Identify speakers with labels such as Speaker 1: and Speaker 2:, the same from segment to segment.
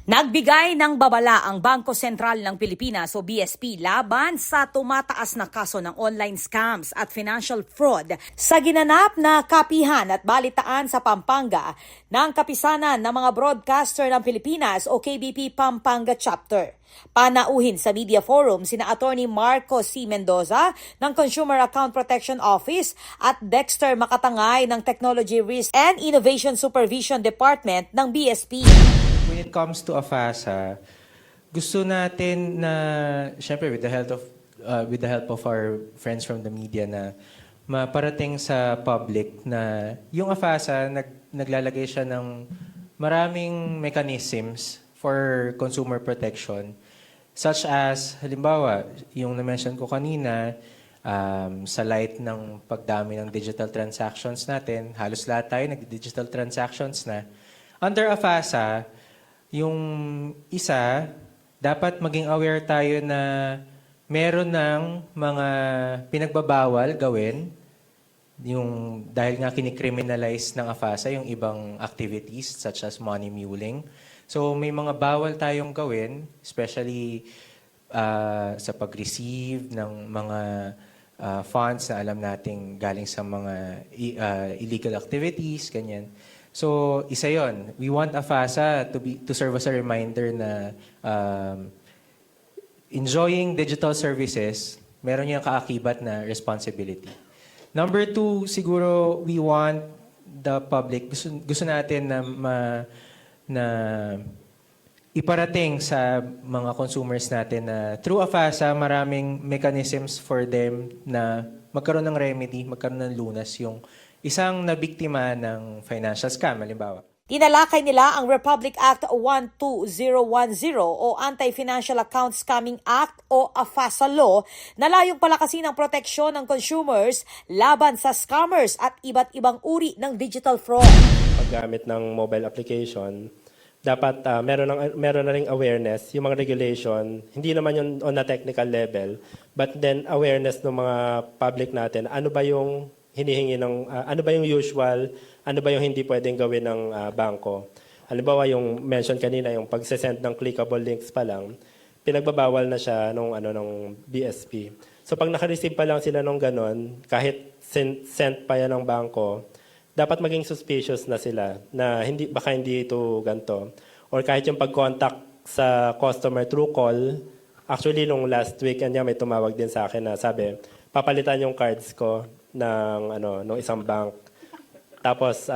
Speaker 1: Nagbigay ng babala ang Bangko Sentral ng Pilipinas o BSP laban sa tumataas na kaso ng online scams at financial fraud sa ginanap na kapihan at balitaan sa Pampanga ng kapisanan ng mga broadcaster ng Pilipinas o KBP Pampanga Chapter. Panauhin sa media forum sina Attorney Marco C. Mendoza ng Consumer Account Protection Office at Dexter Makatangay ng Technology Risk and Innovation Supervision Department ng BSP.
Speaker 2: When it comes to AFASA, gusto natin na, syempre with the help of our friends from the media na maparating sa public na yung AFASA naglalagay siya ng maraming mechanisms for consumer protection, such as, halimbawa, yung na-mention ko kanina, sa light ng pagdami ng digital transactions natin, halos lahat tayo nag-digital transactions na. Under AFASA, yung isa, dapat maging aware tayo na meron ng mga pinagbabawal gawin, yung dahil nga kinikriminalize ng AFASA yung ibang activities such as money muling. So may mga bawal tayong gawin, especially sa pag-receive ng mga funds na alam nating galing sa mga illegal activities, ganyan. So, isa yon. We want AFASA to serve as a reminder na enjoying digital services, meron yung kaakibat na responsibility. Number two, siguro we want the public, gusto natin na iparating sa mga consumers natin na through AFASA, maraming mechanisms for them na magkaroon ng remedy, magkaroon ng lunas yung isang nabiktima ng financial scam, halimbawa.
Speaker 1: Tinalakay nila ang Republic Act 12010 o Anti-Financial Account Scamming Act o AFASA Law na layong palakasin ang proteksyon ng consumers laban sa scammers at iba't ibang uri ng digital fraud.
Speaker 3: Paggamit ng mobile application, dapat meron na ring awareness, yung mga regulation, hindi naman yun on a technical level, but then awareness ng mga public natin, ano ba yung hinihingi ng, ano ba yung usual, ano ba yung hindi pwedeng gawin ng bangko. Halimbawa yung mention kanina, yung pag-send ng clickable links pa lang, pinagbabawal na siya nung BSP. So pag naka-receive pa lang sila nung ganon, kahit sent pa yan ng bangko, dapat maging suspicious na sila na baka hindi ito ganito. Or kahit yung pag-contact sa customer through call, actually nung last weekend niya may tumawag din sa akin na sabi, papalitan yung cards ko ng isang bank. Tapos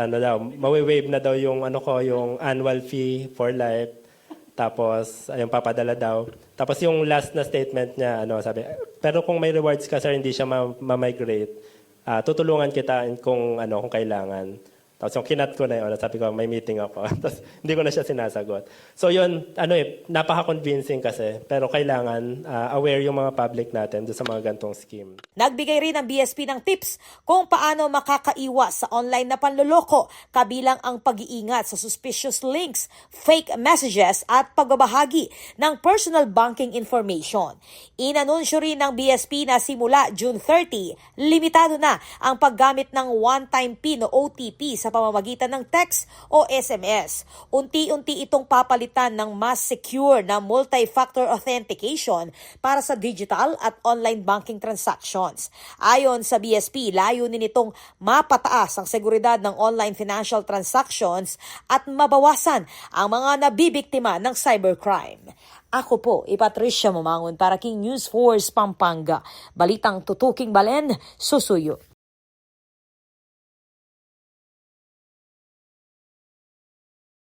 Speaker 3: mawi-waive na daw yung yung annual fee for life. Tapos ayun papadala daw. Tapos yung last na statement niya sabi, pero kung may rewards ka sir, hindi siya ma-migrate. Tutulungan kita kung kailangan. Tapos yung kinat ko na yun, sabi ko, may meeting ako. Tapos hindi ko na siya sinasagot. So yun, napaka-convincing kasi. Pero kailangan aware yung mga public natin doon sa mga gantong scheme.
Speaker 1: Nagbigay rin ang BSP ng tips kung paano makakaiwas sa online na panloloko, kabilang ang pag-iingat sa suspicious links, fake messages at pagbabahagi ng personal banking information. Inanunsyo rin ng BSP na simula June 30, limitado na ang paggamit ng one-time PIN o OTP sa pamamagitan ng text o SMS. Unti-unti itong papalitan ng mas secure na multi-factor authentication para sa digital at online banking transactions. Ayon sa BSP, layunin nitong mapataas ang seguridad ng online financial transactions at mabawasan ang mga nabibiktima ng cybercrime. Ako po, Patricia Mumangon para King News Force Pampanga. Balitang tutuking balen, susuyo.